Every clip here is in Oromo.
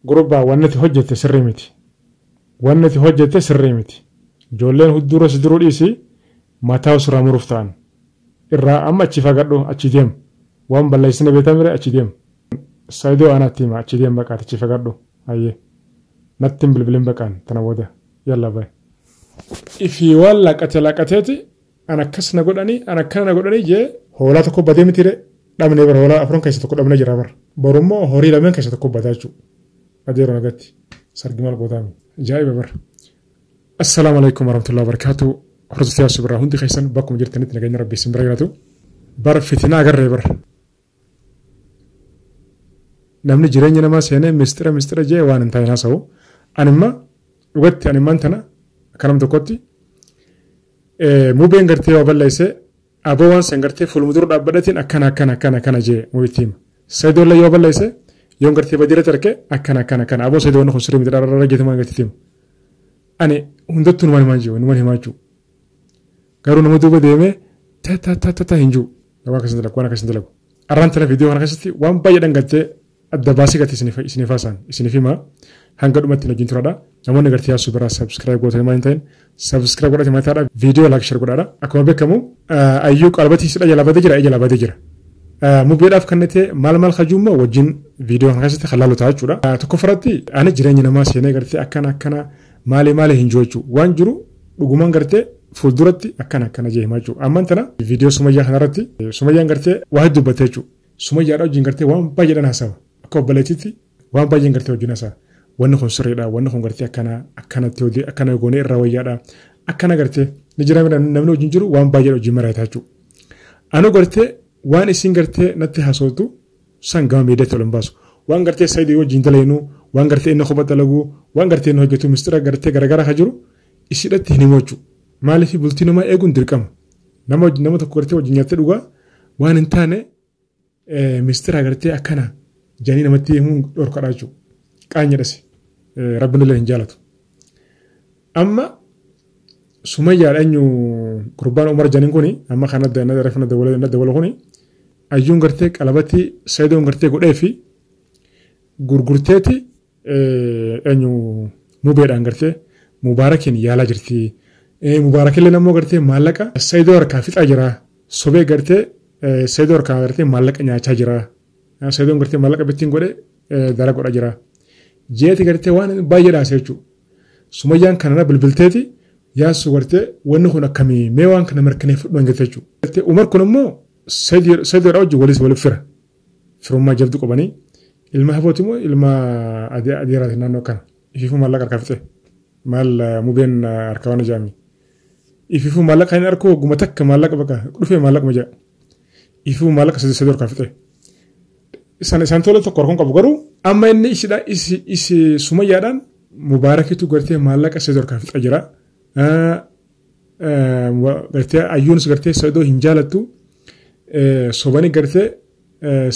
gurbaa wannati hojjette sirrii miti. Wannati hojjette sirrii miti. Ijoolleen huddura si duruu dhiisi mataa osirraa muruuf ta'an. Irraa amma achi fagadhu achi deemu. Waan balleessine beekamire achi deemu. Saayidoo anaatti hima achi deemu baqaati achi fagadhu. Hayyee. Natti hin bilbilin baqaan tana booda. Yalla baay'ee. Ifii waan laqateeti an akkas na godhanii an akkana na godhanii jee hoolaa tokko badee mitire dhabnee bara hoolaa afran keessa tokko dhabnee jira bara. Borummoo horii lameen keessa tokko badaa jechuudha. Adeeroo nagatti sargimaal gootaami. Ajaa'iba bara. Assalaamu alaikum warahmatullahi wabarakatuh. Hordoftoota subraa hundi keessan bakkuma jirtanitti nageenya rabbii isin bira jiraatu. Bara fitinaa agarree bara. Namni jireenya namaa seenee mistira jee waan hin taane haasa'u. Animma dhugatti animmaan tana kanam tokkotti mubeen gartee waa balleessee aboo waan san gartee fuulmudura dhaabbadhatiin akkana jee mubittiima. Saayidoolla yoo balleessee yoon gartee badiirratti argee akkana aboo saayidoo kun sirrii miti dhararra geetamaa gartee ani hundattuu numaan himaa jiru numaan himaa jiru. Garuu nama duuba deemee ta hin jiru waan akkasiin dalagu. Arraan tana viidiyoo kana keessatti waan baay'ee dhangaltee adda baasii gati isiniif haasaan isiniif himaa hanga dhumatti wajjin turadha. Namoonni gartee yaasuu biraa subscribe gootanii maal hin ta'in subscribe godhate mataadha viidiyoo like share godhaadha. Akkuma beekamu ayyuu qalbatiisidha jala badee jira. Mubeedhaaf kan ta'e maal kajuummoo wajjin viidiyoo kana keessatti halaaluu ta'a jechuudha. Tokko faratti ani jireenya namaa seenee gartee akkana maali hin jiru jechuudha. Waan jiru dhugumaan gartee fuulduratti akkana jee himaa jechuudha. Ammaan tana viidiyoo sumayyaa kanarratti sumayyaan gartee waa hedduu dubbattee jechuudha. Sumayyaadha wajjin gartee waan baay'eedhaan haasawa. Akka obboleettiitti waan baay'een gartee wajjin haasawa. Wanni kun sirriidha. Wanni kun gartee akkanatti hojii akkana goonee irraa wayyaadha. Akkana gartee ni jira namni wajjin jiru waan baay'ee wajjin mari'ataa jechuudha. Anu gartee waan isin gartee natti haasootu san gama miidhatti ol hin baasu. Waan gartee saayidii wajjin dalaynuu waan gartee inni kophaa dalaguu waan gartee inni hojjetu mistira gartee garaagaraa haa jiru isidhatti hin himu jechuudha. Maaliif bultii namaa eeguun dirqama. Nama tokko gartee wajjin nyaattee dhugaa waan hin taane mistira gartee akkana janii namatti himuun dhorkadhaa jechuudha. Qaanyadhas rabbiin illee hin jaalatu. Amma sumayyaadha eenyu gurbaan umar janiin kuni amma kan reeffa dabalu kuni ayyuun gartee qalabatti saayidoon gartee godhee fi gurgurteeti eenyu mubeedhaan gartee mubaarakiin yaalaa jirti. Mubaarakillee ammoo gartee maallaqa saayidoo harkaa fixaa jira. Sobee gartee saayidoo harkaa gartee maallaqa nyaachaa jira. Saayidoon gartee maallaqa bittiin godhee dara godhaa jira. Jeeti gartee waan baay'ee dhaasee jechuudha. Sumayyaan kanana bilbilteeti yaasu gartee wanni kun akkamii mee waan kana mirkaneeffadhu hin jirte jechuudha. Umar kun immoo saayidoodhaa wajjin waliif fira. Firummaa jabdu qabanii ilma hafooti immoo ilma adeeraati naannoo kana. Ifiifuu maallaqa harkaa fixee maal mubeen harkaa waan ijaami. Ifiifuu maallaqa hin harkuu guma takka maallaqa bakka dhufee maallaqa majaa. Ifiifuu maallaqa saayidoo harkaa fixee. Isaan tola tokko harkuun qabu garuu amma inni isi sumayyaadhaan mubaarakitu gartee maallaqa saayidoo harkaa fixaa jira. Gartee ayyuunis gartee saayidoo hin jaalattu sobanii gartee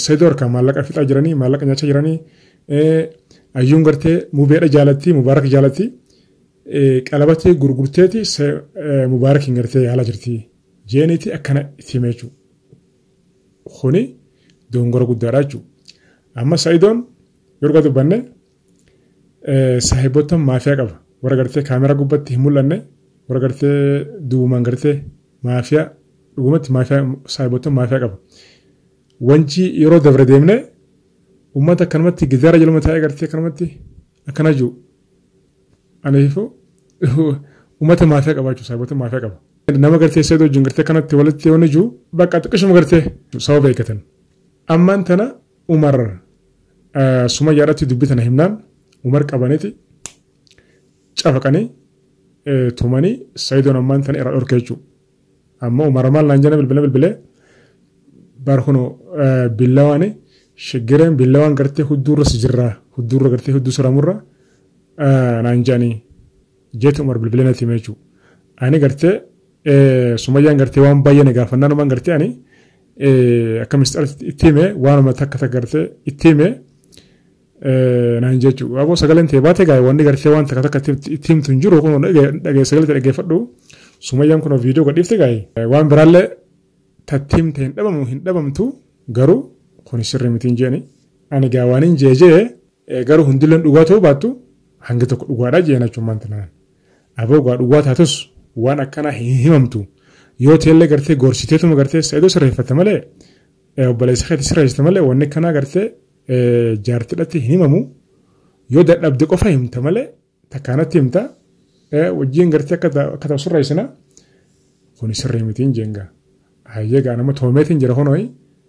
saayidoo harkaa maallaqa fixaa jiranii maallaqa nyaachaa jiranii ayyuun gartee mubeedha jaalatti mubaaraka jaalatti qalabatti gurgurteeti mubaarakiin gartee yaalaa jirti jeeniiti akkana itti himee jechuudha. Kuni dongora guddaadha jechuudha. Amma saayidoon yeroo dubbanne saahiboota maafiyaa qaba. Warra gartee kaameraa gubbatti hin mul'anne warra gartee duumaan gartee maafiyaa dhugumatti saahiboota maafiyaa qaba. Wanci yeroo dabre deemne uummata akkanumatti gidaara jaluma taa'ee gartee akkanumatti akkana jiru. Aniifuu uummata maafiyaa qaba jechuudha saahiboota maafiyaa qaba. Nama gartee saayidoo wajjin gartee kanatti walitti waan jiru bakka xiqqishuma gartee sababa eeggatan. Ammaan tana Umar sumayyaadhaatti dubbii tana himnaan Umar qabaniiti cafaqanii tumanii saayidoon ammaan tana irraa dhorkee jechuudha. Amma Umar maal naan jana bilbilee barhuno billawaani shiggireen billawaan gartee hudduurra si jirraa hudduurra gartee hudduu soramurra naan jaanii jeetu Umar bilbilee natti himee jechuudha. Ani gartee sumayyaan gartee waan baay'ee na gaafannaan waan gartee ani akka mistira itti himee waanuma takka gartee itti himee naan jechuudha. Aboo sagaleen ta'e baate gaa'e wanni gartee waan takka itti himtu hin jiru kun sagalee dhaggeeffadhu sumayyaan kun viidiyoo gadhiifte gaa'e waan biraallee tattiim ta'e hin dhabamtu garuu kun sirrii miti hin jeeni. Ani gaa waan hin jeejee garuu hundilleen dhugaa ta'uu baattu hanga tokko dhugaadhaa jeen jechuun maanta naan. Aboo dhugaa taatus waan akkanaa hin himamtu yoo teellee gartee gorsiteetuma gartee Saayidoo sirreeffata malee obboleessa keetti sirreessita malee wanni akkanaa gartee jaartidhatti hin himamu yoo dadhabde qofa himta malee takkaanatti himta wajjin gartee akka ta'u sirreessina kun sirrii mitiin jeenga. Hayyee gaa nama toomeetiin jira honooyi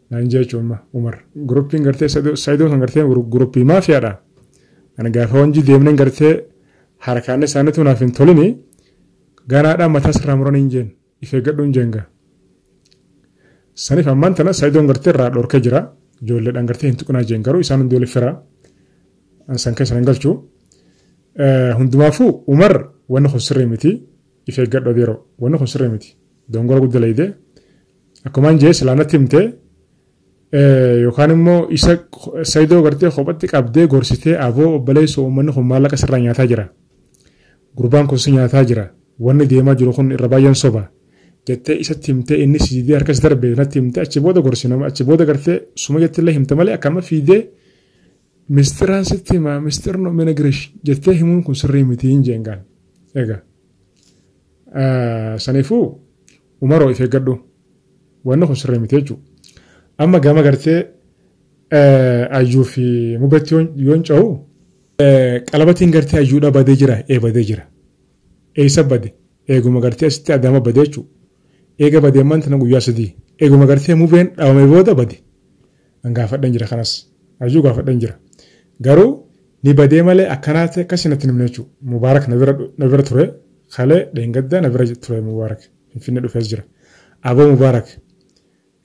naan jechuun Umar guruppiin gartee Saayidoo kan gartee guruppii maafiyaadha. Ani gaafa wanji deemneen gartee harkaan isaaniitu naaf hin tolini ganaadhaan mataa sirraa muranii hin jeen ifee gadhuu hin jeenga. Saniif ammaan tana Saayidoon gartee irraa dhorkee jira ijoolleedhaan gartee hin tuqnaa jeen garuu isaan hundi waliif fira san keessa hin galchu. Hundumaafuu Umar wanni kun sirrii miti ifee gadhoo yeroo wanni kun sirrii miti dongora guddaa leeyidee akkumaan jee silaanatti himtee yookaan immoo isa Saayidoo gartee kophatti qabdee gorsitee aboo obboleessa uummanni kun maallaqa sirraa nyaataa jira. Gurbaan kun si nyaataa jira wanni deemaa jiru kun irra baay'een soba jettee isatti himtee inni siidee harkas darbee natti himtee achi booda gorsinama achi booda gartee suma jettillee himte malee akkama fiidee mistiraan sitti himaa mistirno mina girish jettee himuun kun sirrii miti hin jeengaan. Egaa saniifuu Umaroo if eeggadhu wanni kun sirrii miti jechuudha. Amma gama gartee ayyuu fi mubatti yoon ca'u qalabatiin gartee ayyuudha badee jira badee jira. Eessa bade eeguma gartee asitti adama badee jechuudha. Eega badee ammaan tana guyyaa sadii eeguma gartee mubeen dhaabamee booda bade. An gaafadhan jira kanas ayyuu gaafadhan jira. Garuu ni badee malee akkanaa ta'e akkasii nimne jechuudha. Mubaarak na bira ture kalee dheengaddaa na bira ture Mubaarak Finfinnee dhufees jira. Aboo Mubaarak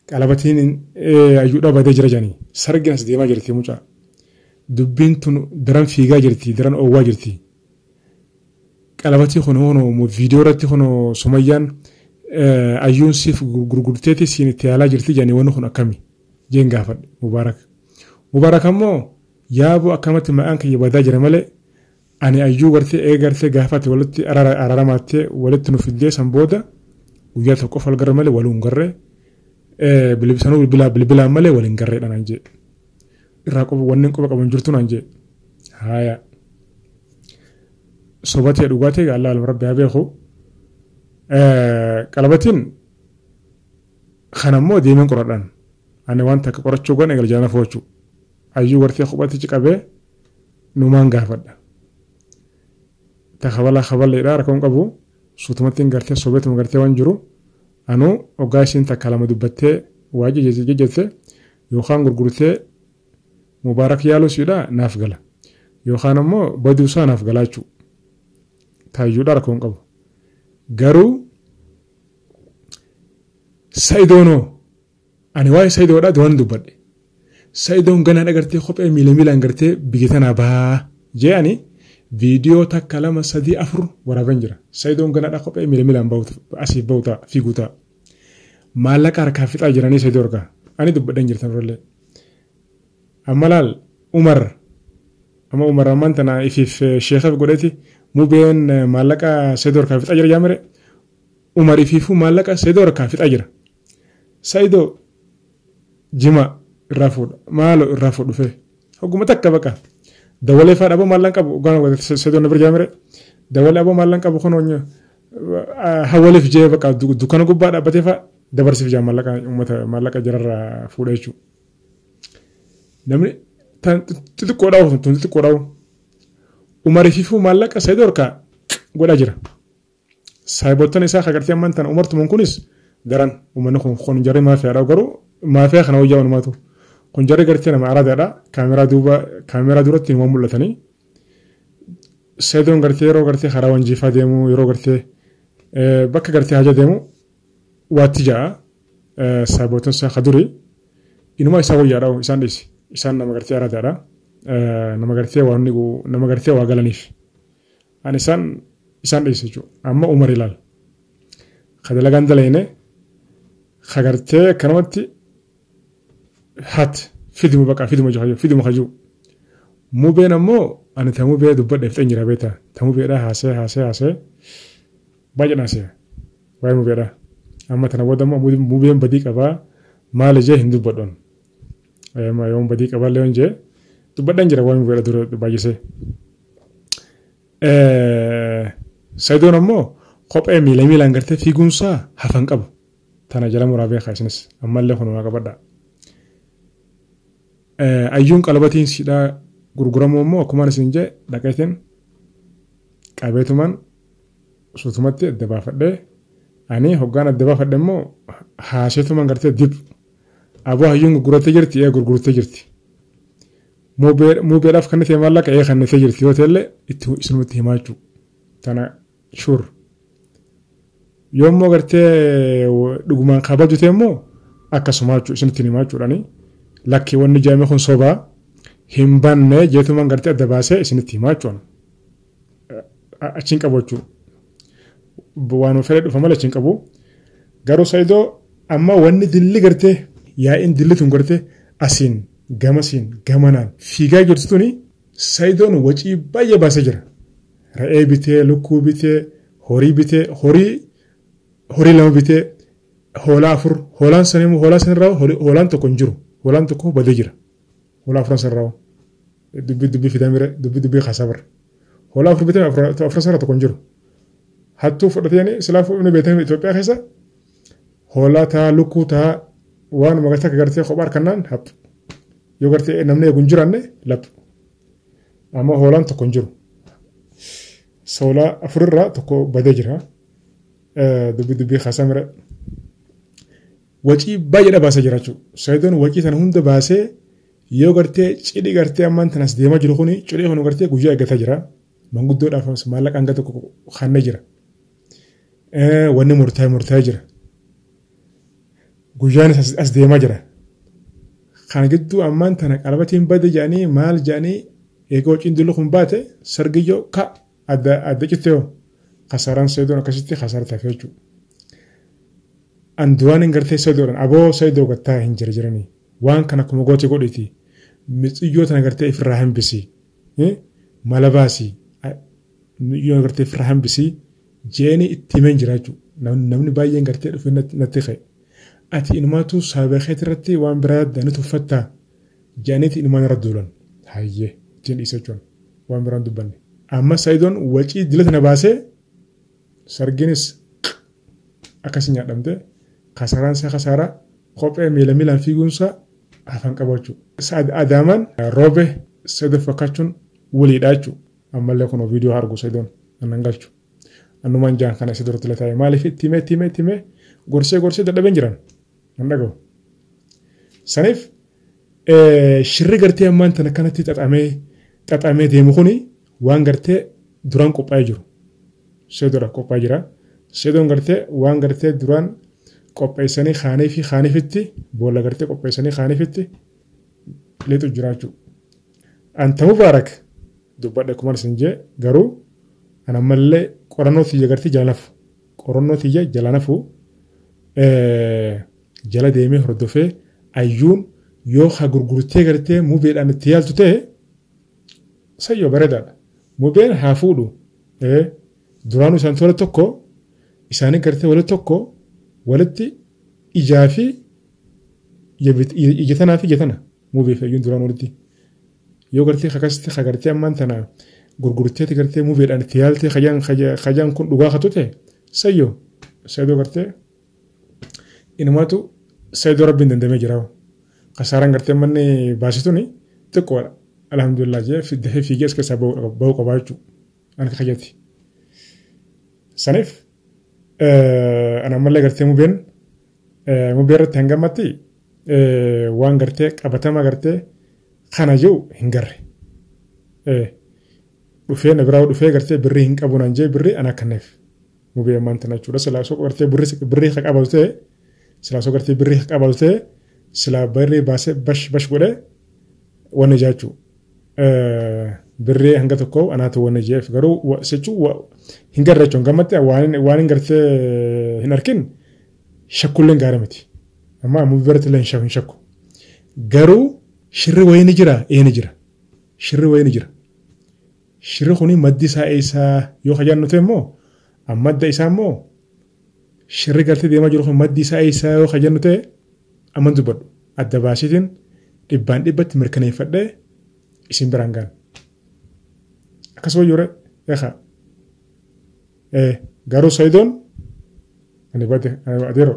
qalabatiin ayyuudha badee jira jedhanii sargiin as deemaa jirti mucaa. Dubbiin tun daran fiigaa jirti daran oowwaa jirti. Qalabatii kun hono viidiyoo irratti hono Sumayyaan ayyuun siif gurgurteeti siin itti yaalaa jirti jedhanii wanni kun akkami jeen gaafadhe Mubaarak. Mubaarak ammoo yaaboo akkamatti maqaan kiyya badaa jira malee ani ayyuu gartee gartee gaafate walitti araaramattee walitti nu fiddee san booda guyyaa tokko qofa algarra malee waluun garree bilbisanuu bilbilaan malee waliin garreedha naan jee. Irraa qofa wanni qofa qaban jirtu naan jee. Haaya. Sobatee dhugaatee Allah almarabbi haa beeku. Qalabatiin kanammoo deemeen qoradhaan. Ani wanta akka qorachuu goone egal jaana foochuu. Ayyuu gartee kophatichi qabee numaan gaafadha. Ta kaballeedhaa rakkoon qabu suutumattiin gartee sobeetuma gartee waan jiru anuu ogaa isiin takka lama dubbattee waa jejjette yookaan gurgurtee Mubaarak yaaluusiidha naaf gala yookaan ammoo baduusaa naaf galaa jechuudha. Taayyuudha rakkoon qabu. Garuu Saayidoonoo ani waa'ee Saayidoodhaa waan dubbadhe. Saayidoon ganaa dhagartee kophee miilaan gartee biyya tanaa baa je'ani viidiyoo takka lama sadii afur waraaban jira. Saayidoon ganaa kophee miilaan asiif ba'u ta'a fiiguu ta'a. Maallaqa harkaa fixaa jiranii Saayidoo harkaa. Ani dubbadhan jirtan rollee. Amma laal Umar ammaan tana ifiif sheekhaaf godheeti mubeen maallaqa Saayidoo harkaa fixaa jira jaamire. Umar ifiifuu maallaqa Saayidoo harkaa fixaa jira. Saayidoo jima irraa fuudha maaloo irraa fuudhufee hogguma takka baqa dawalee fa'aa dhaboo maallaan qabu ogaan Saayidoo na bira jaamire dawalee aboo maallaan qabu kun hawwaleef jee baqa dukkana gubbaa dhaabbatee fa'aa dabarsiif jaa maallaqa jararraa fuudha jechuudha. Namni xixiqqoodhaa'u Umar ifiifuu maallaqa Saayidoo harkaa godhaa jira. Saayibootaan isaa agartee ammaan tana Umartumaan kunis daran uummanni kun jarri maafiyaadha garuu maafiyaa kana wayyaa wanumaatu kun jarri gartee nama araadaadha kaameraa duratti nama mul'atanii Saayidoon gartee yeroo gartee karaa wanjiifaa deemu yeroo gartee bakka gartee haja deemu waatti ja'a saayibootaan isaa kadurii inuma isaa wayyaadha isaan dhiisi isaan nama gartee araadaadha nama gartee waa galaniif ani isaan dhiisi jechuudha amma Umar ilaal kadalagaan dalayne kagartee kanamatti hat fiduma kajuu mubeen ammoo ani ta mubee dubbadheef xeen jira beeta ta mubeedha haasee baay'ee naasee waa'ee mubeedha amma tana booda ammoo mubeen badii qabaa maal ijee hin dubbadhoon yoon badii qabaallee jee dubbadhaan jira waan bira dura baay'isee. Saidoon ammoo kophee miilaan gartee fiiguunsaa hafan qabu. Tana jala muraabee kaasinis ammallee kun waa qabadha. Ayyuun qalbatiin sidhaa gurguramu ammoo akkuma isin jee dhaqeetiin qabeetumaan suutumatti adda baafadhee ani hoggaan adda baafadhe immoo haaseetumaan gartee dib aboo hayyuun gurgurattee jirti gurgurattee jirti. Muubeedhaaf kan ta'e maallaqa kan ta'e jirti yoo ta'ellee itti isinumatti himaa jechuudha. Tana shur. Yoo immoo gartee dhugumaan kabaju ta'e immoo akkasuma jechuudha isinitti himaa jechuudhaani. Lakki wanni jaamee kun sobaa hin banne jeetumaan gartee adda baasee isinitti himaa jechuudha. Achiin qabu jechuudha. Waan fedhe dhufa malee achiin qabu. Garuu Saidoo amma wanni dilli gartee yaa'iin dilli tun gartee asiin gamasiin gamanaan fiigaa jirtu tuni Saidoon wacii baay'ee baasee jira. Re'ee bitee, lukkuu bitee, horii bitee, horii lama bitee, hoolaa 4, hoolaan sanimmoo hoolaa sanirraa hoolaan tokko hin jiru. Hoolaan tokko badee jira. Hoolaa 4 sanirraa dubbii fidamire dubbii kaasabar. Hoolaa 4 bitee 4 sanirraa tokko hin jiru. Hattuu fudhatanii silaafuu inni beekamu Itoophiyaa keessa hoolaa ta'a lukkuu ta'a waan magataa gartee kophaa harkannaan haphu. Yoo gartee namni eegu hin jiraanne laphu. Amma hoolaan tokko hin jiru. Hoolaa 4 irraa tokko badee jira. Dubbii kaasamire. Wacii baay'eedha baasee jira jechuudha. Saidoon wacii sana hunda baasee yoo gartee cidhi gartee ammaan tanas deemaa jiru kuni cidhi kun gartee guyyaa eeggataa jira. Manguddoodhaaf maallaqa hanga tokko kannee jira. Wanni murtaa'ee jira. Guyyaan as deemaa jira. Kan gidduu ammaan tana qalbatiin bade jedhanii maal jedhanii eegoo wacii dillu kun baate sargiyyoo adda cittee kasaaraan Saidoon akkasitti kasaara taafee jechuudha. Anduwaan hin gartee Saidoodhaan aboo Saidoo gattaa hin jiranii. Waan kana akkuma gootee godhiti. Mixiyyoo tana gartee ifirraa hambisii. Mala baasii. Mixiyyoo gartee ifirraa hambisii. Jeeni itti himeen jira jechuudha. Namni baay'een gartee dhufee natti ka'e. Ati inumaatu saabeekeet irratti waan biraa yaadda ni tuffattaa. Jeeniiti inumaan irra duulan. Hayyee ittiin dhiisa jechuudha. Waan biraan dubbanne. Amma Saidoon wacii dila tana baasee sargiinis akkasii nyaadhamte. Kasaaraan isaa kasaaraa kophee miilaan fiiguunsaa hafan qaba jechuudha. Adaamaan roobe Saidoo fakkaachuun waliidha jechuudha. Ammallee kun viidiyoo argu Saidoon annan galchu. Annumaan jaan kana isa duratti lataa'e maaliif timee gorsee dadhabeen jiran nan dhagahu. Saniif shirri gartee ammaan tana kanatti xaxamee deemu kuni waan gartee duraan qophaa'ee jiru. Saidoodhaaf qophaa'ee jira. Saidoon gartee waan gartee duraan qopheessanii kaaniifitti boolla gartee qopheessanii kaaniifitti leexu jiraachuu. Anta mubaarak dubbadhe kumaan isin jee garuu an ammallee qorannoo tiyya gartee jala nafu. Qorannoo tiyya jala nafu jala deemee hordofee ayyuun yoo haa gurgurtee gartee mubeedhaan itti yaaltu ta'e sayyoo bareedaadha. Mubeen haa fuudhu. Duraanuu isaan tola tokko isaanii gartee walitti tokko walitti ijaa fi ijatana fi ijatana mubee fayyuun duraan walitti yoo gartee akkasitti hagartee ammaan tana gurgurteeti gartee mubeedhaan itti yaaltee hajaan kun dhugaa hatu ta'e sayyoo Saidoo gartee inumaatu Saidoo rabbiin dandamee jira. Kasaaraan gartee manni baasituuni xiqqoodha. Alhamdulillah jee dafee fiigee as keessaa bahuu qabaa jechuudha. Anka kayyatti. Saniif ana ammallee gartee mubee irratti hangamatti waan gartee qabatama gartee kana jiru hin garre. Dhufee na biraa dhufee gartee birrii hin qabu naan jee birrii ana akkanneef mubee ammaan tana jechuudha. Silaasoo gartee birrii haa qabatu ta'e silaasoo gartee birrii haa qabatu ta'e silaa birrii baasee bash godhee wanni jaachuu. Birrii hanga tokko anaatu wanni jeef garuu jechuun hin garre jechuun gammatti waan hin gartee hin arkin shakkullee gaarii miti. Amma mubee irratti illee hin shakku. Garuu shirri wayii ni jira ni jira. Shirri wayii ni jira. Shirri kuni maddi isaa yoo hajaan ta'e immoo madda isaa immoo shirri gartee deemaa jiru kun maddi isaa yoo hajaan ta'e amman dubbadhu adda baasitiin dhibbaan dhibbatti mirkaneeffadhee isin birangaan akkasuma yore eexa garuu Sayidoon ani bade adeero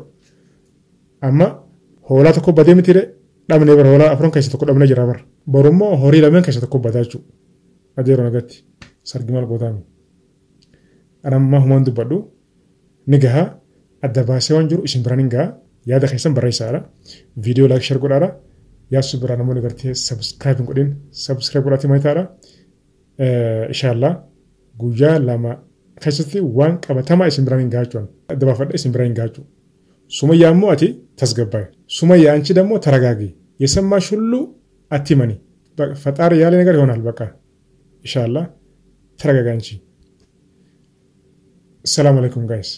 amma hoolaa tokko badee mitire dhabnee bara hoolaa afran keessa tokko dhabnee jira bara borummoo horii lameen keessa tokko badaa jechuudha adeero nagatti sargi maal gootaami anamma humaan dubbadhu ni gahaa adda baasee waan jiru isin biraan hin gahaa yaada keessan barreessaadha viidiyoo laayik share godhaadha yaadsu biraa namoonni gartee sabskiraayib hin godhin sabskiraayib godhaatti maayitaadha inshaallah guyyaa lama keessatti waan qabatamaa isin biraan hin gahachuun adda baafadha isin biraan hin gahachu sumayyaa immoo ati tasgabbaa'e sumayyaa anchi dammoo taragaagi yesammaa shullu atti mani faxaari yaalee nagar ይሆናል በቃ ኢንሻአላህ ተረጋጋ እንጂ ሰላም አለይኩም ጋይስ